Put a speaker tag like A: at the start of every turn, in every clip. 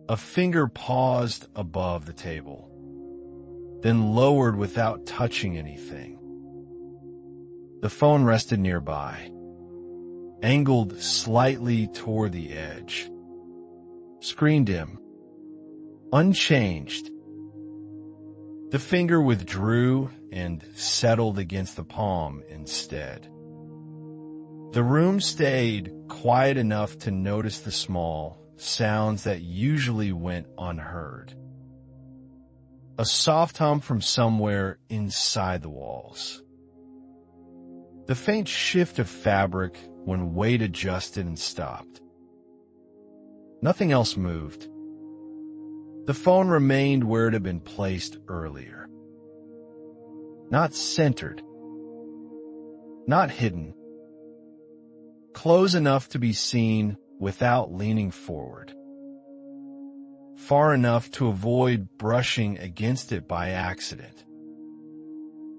A: A finger paused above the table, then lowered without touching anything. The phone rested nearby, angled slightly toward the edge. Screen dim, unchanged. The finger withdrew and settled against the palm instead. The room stayed quiet enough to notice the small sounds that usually went unheard. A soft hum from somewhere inside the walls. The faint shift of fabric when weight adjusted and stopped. Nothing else moved. The phone remained where it had been placed earlier. Not centered. Not hidden. Close enough to be seen without leaning forward. Far enough to avoid brushing against it by accident.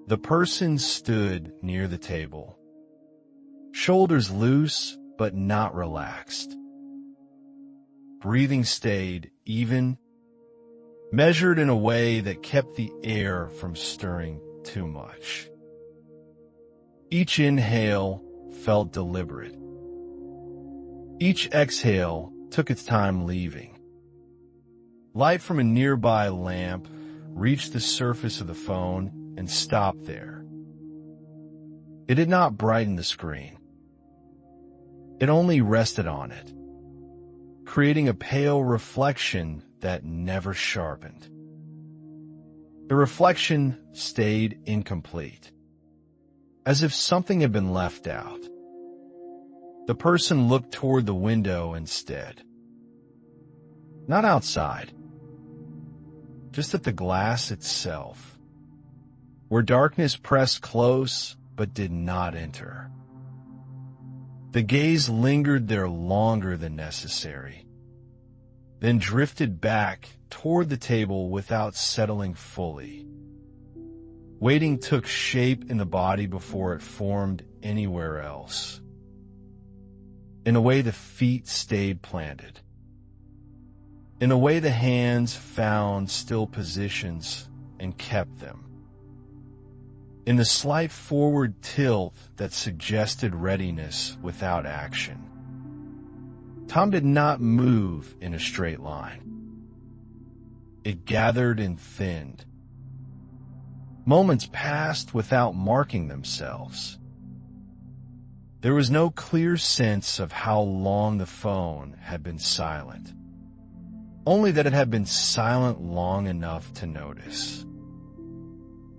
A: The person stood near the table, shoulders loose but not relaxed. Breathing stayed even, measured in a way that kept the air from stirring too much. Each inhale felt deliberate. Each exhale took its time leaving. Light from a nearby lamp reached the surface of the phone and stopped there. It did not brighten the screen. It only rested on it, creating a pale reflection that never sharpened. The reflection stayed incomplete, as if something had been left out. The person looked toward the window instead. Not outside, just at the glass itself, where darkness pressed close but did not enter. The gaze lingered there longer than necessary, then drifted back toward the table without settling fully. Waiting took shape in the body before it formed anywhere else. In a way, the feet stayed planted. In a way, the hands found still positions and kept them. In the slight forward tilt that suggested readiness without action. Tom did not move in a straight line. It gathered and thinned. Moments passed without marking themselves. There was no clear sense of how long the phone had been silent. Only that it had been silent long enough to notice.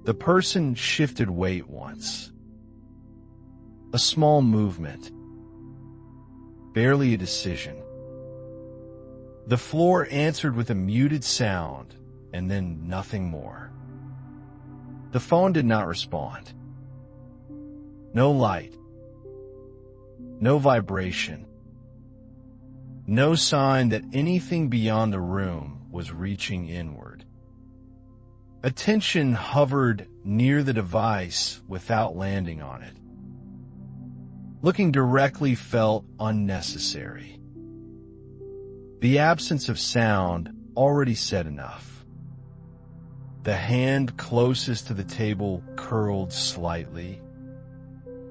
A: The person shifted weight once. A small movement. Barely a decision. The floor answered with a muted sound, and then nothing more. The phone did not respond. No light. No vibration. No sign that anything beyond the room was reaching inward. Attention hovered near the device without landing on it. Looking directly felt unnecessary. The absence of sound already said enough. The hand closest to the table curled slightly,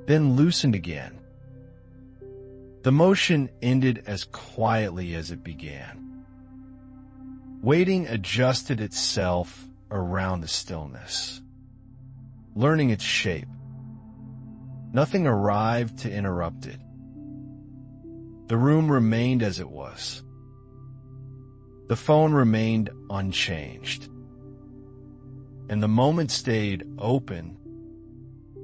A: then loosened again. The motion ended as quietly as it began. Waiting adjusted itself around the stillness, learning its shape. Nothing arrived to interrupt it. The room remained as it was. The phone remained unchanged. And the moment stayed open,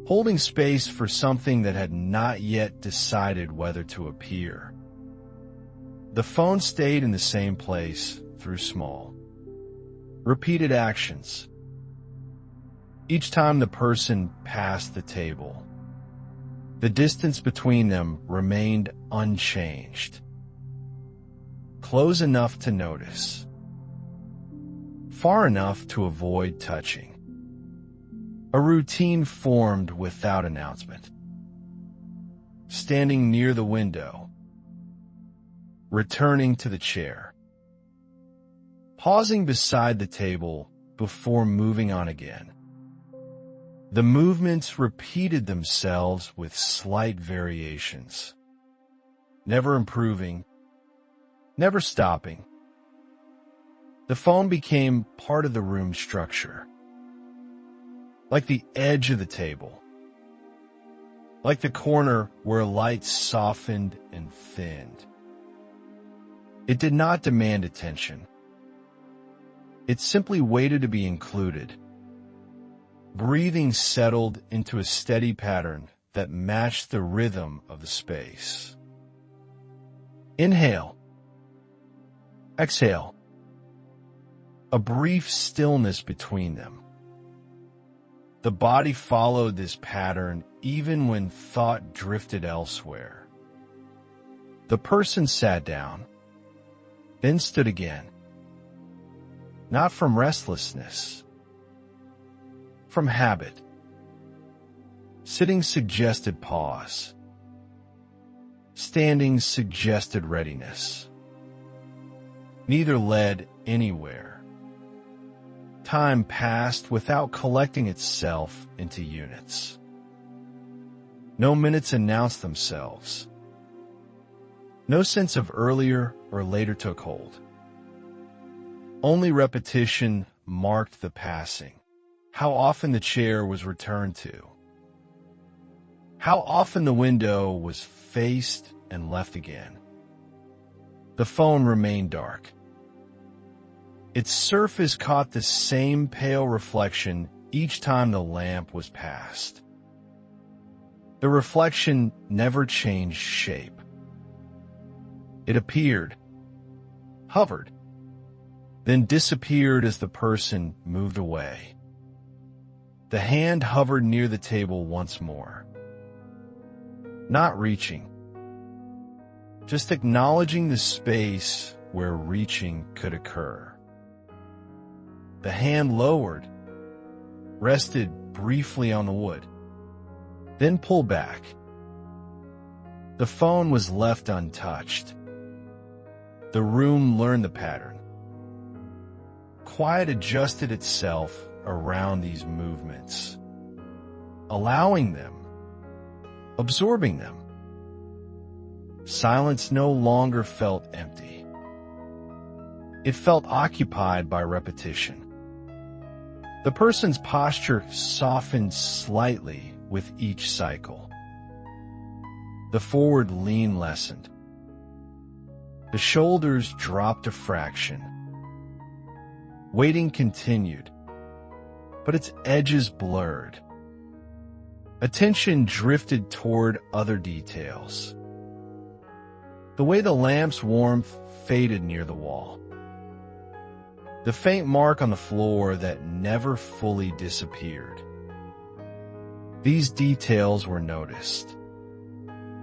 A: holding space for something that had not yet decided whether to appear. The phone stayed in the same place through small, repeated actions. Each time the person passed the table, the distance between them remained unchanged. Close enough to notice. Far enough to avoid touching. A routine formed without announcement. Standing near the window. Returning to the chair. pausing beside the table before moving on again. The movements repeated themselves with slight variations, never improving, never stopping. The phone became part of the room structure, like the edge of the table, like the corner where light softened and thinned. It did not demand attention. It simply waited to be included. Breathing settled into a steady pattern that matched the rhythm of the space. Inhale. Exhale. A brief stillness between them. The body followed this pattern even when thought drifted elsewhere. The person sat down, then stood again. Not from restlessness, from habit. Sitting suggested pause. Standing suggested readiness. Neither led anywhere. Time passed without collecting itself into units. No minutes announced themselves. No sense of earlier or later took hold. Only repetition marked the passing. How often the chair was returned to. How often the window was faced and left again. The phone remained dark. Its surface caught the same pale reflection each time the lamp was passed. The reflection never changed shape. It appeared, hovered, then disappeared as the person moved away. The hand hovered near the table once more. Not reaching, just acknowledging the space where reaching could occur. The hand lowered, rested briefly on the wood, then pulled back. The phone was left untouched. The room learned the pattern. Quiet adjusted itself around these movements, allowing them, absorbing them. Silence no longer felt empty. It felt occupied by repetition. The person's posture softened slightly with each cycle. The forward lean lessened. The shoulders dropped a fraction. Waiting continued, but its edges blurred. Attention drifted toward other details. The way the lamp's warmth faded near the wall. The faint mark on the floor that never fully disappeared. These details were noticed,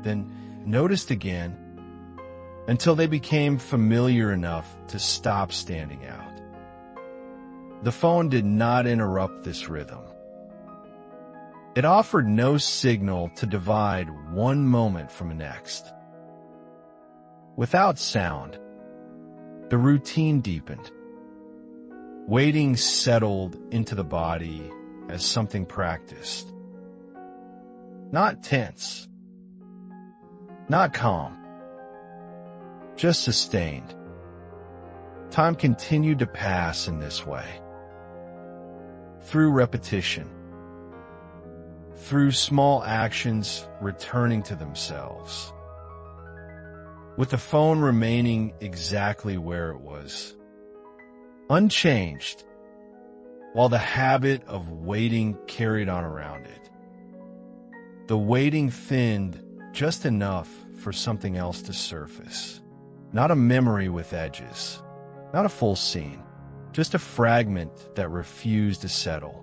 A: then noticed again, until they became familiar enough to stop standing out. The phone did not interrupt this rhythm. It offered no signal to divide one moment from the next. Without sound, the routine deepened. Waiting settled into the body as something practiced. Not tense. Not calm. Just sustained. Time continued to pass in this way. Through repetition. Through small actions returning to themselves. With the phone remaining exactly where it was. Unchanged, while the habit of waiting carried on around it. The waiting thinned just enough for something else to surface. Not a memory with edges, not a full scene, just a fragment that refused to settle.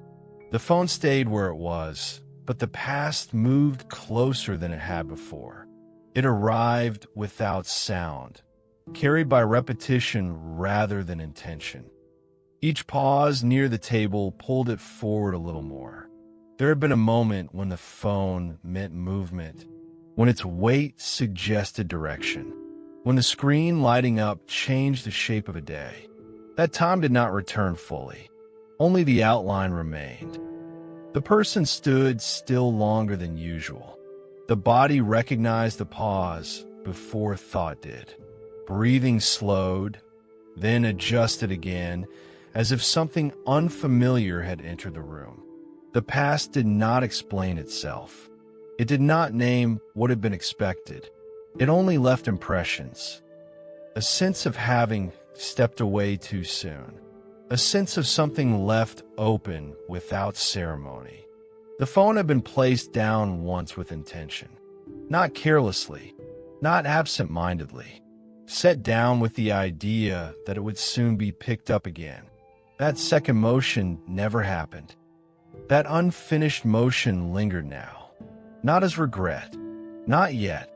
A: The phone stayed where it was, but the past moved closer than it had before. It arrived without sound, carried by repetition rather than intention. Each pause near the table pulled it forward a little more. There had been a moment when the phone meant movement, when its weight suggested direction, when the screen lighting up changed the shape of a day. That time did not return fully. Only the outline remained. The person stood still longer than usual. The body recognized the pause before thought did. Breathing slowed, then adjusted again, as if something unfamiliar had entered the room. The past did not explain itself. It did not name what had been expected. It only left impressions. A sense of having stepped away too soon. A sense of something left open without ceremony. The phone had been placed down once with intention. Not carelessly, not absent-mindedly. Set down with the idea that it would soon be picked up again. That second motion never happened. That unfinished motion lingered now. Not as regret, not yet,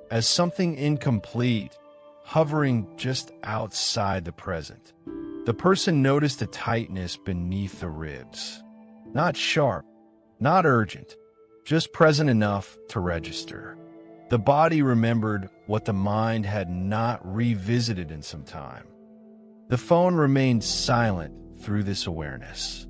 A: as something incomplete, hovering just outside the present. The person noticed a tightness beneath the ribs. Not sharp, not urgent, just present enough to register. The body remembered what the mind had not revisited in some time. The phone remained silent through this awareness.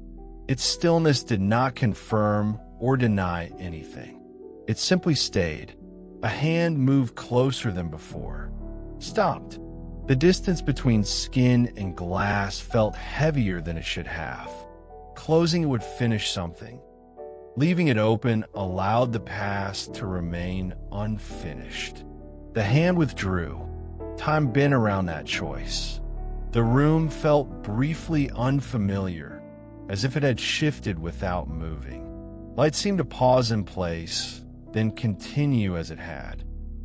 A: Its stillness did not confirm or deny anything. It simply stayed. A hand moved closer than before. Stopped. The distance between skin and glass felt heavier than it should have. Closing it would finish something. Leaving it open allowed the past to remain unfinished. The hand withdrew. Time bent around that choice. The room felt briefly unfamiliar, as if it had shifted without moving. Light seemed to pause in place, then continue as it had.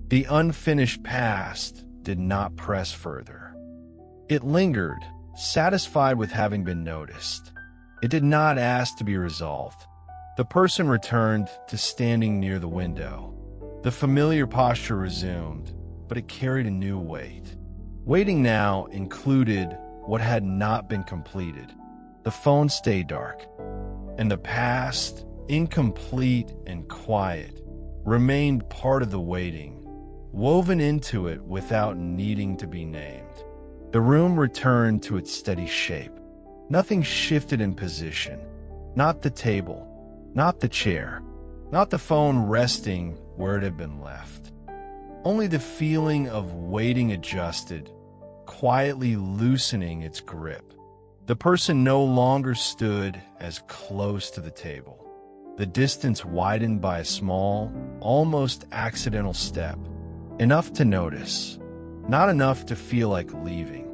A: The unfinished past did not press further. It lingered, satisfied with having been noticed. It did not ask to be resolved. The person returned to standing near the window. The familiar posture resumed, but it carried a new weight. Waiting now included what had not been completed. The phone stayed dark, and the past, incomplete and quiet, remained part of the waiting, woven into it without needing to be named. The room returned to its steady shape. Nothing shifted in position. Not the table, not the chair, not the phone resting where it had been left. Only the feeling of waiting adjusted, quietly loosening its grip. The person no longer stood as close to the table. The distance widened by a small, almost accidental step. Enough to notice, not enough to feel like leaving.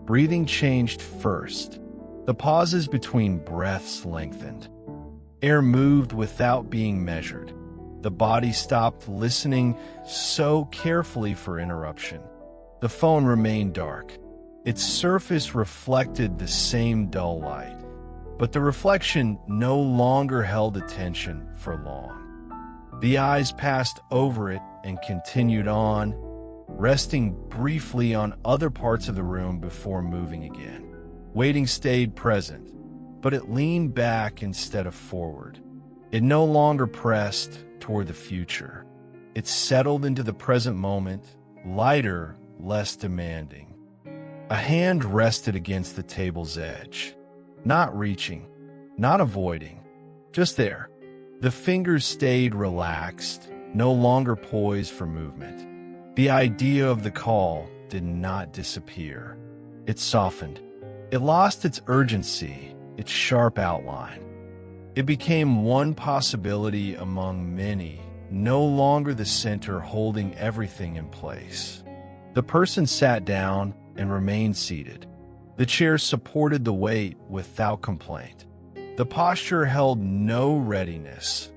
A: Breathing changed first. The pauses between breaths lengthened. Air moved without being measured. The body stopped listening so carefully for interruption. The phone remained dark. Its surface reflected the same dull light, but the reflection no longer held attention for long. The eyes passed over it and continued on, resting briefly on other parts of the room before moving again. Waiting stayed present, but it leaned back instead of forward. It no longer pressed toward the future. It settled into the present moment, lighter, less demanding. A hand rested against the table's edge. Not reaching, not avoiding, just there. The fingers stayed relaxed, no longer poised for movement. The idea of the call did not disappear. It softened. It lost its urgency, its sharp outline. It became one possibility among many, no longer the center holding everything in place. The person sat down and remained seated. The chair supported the weight without complaint. The posture held no readiness,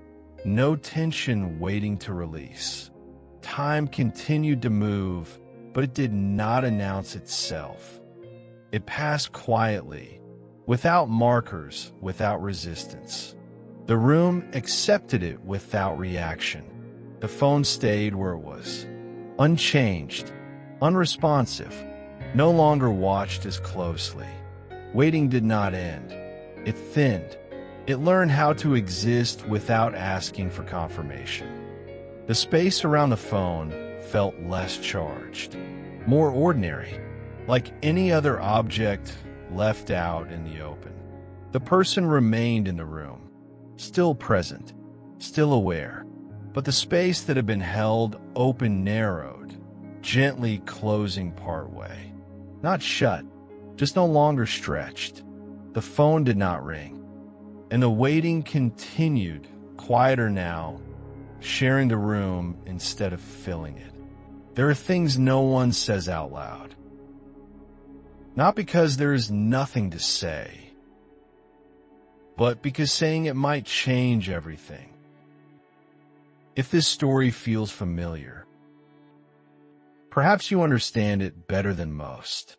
A: no tension waiting to release. Time continued to move, but it did not announce itself. It passed quietly, without markers, without resistance. The room accepted it without reaction. The phone stayed where it was, unchanged, unresponsive, no longer watched as closely. Waiting did not end. It thinned. It learned how to exist without asking for confirmation. The space around the phone felt less charged, more ordinary, like any other object left out in the open. The person remained in the room, still present, still aware, but the space that had been held open narrowed, gently closing partway. Not shut, just no longer stretched. The phone did not ring, and the waiting continued, quieter now, sharing the room instead of filling it. There are things no one says out loud. Not because there is nothing to say, but because saying it might change everything. If this story feels familiar, perhaps you understand it better than most.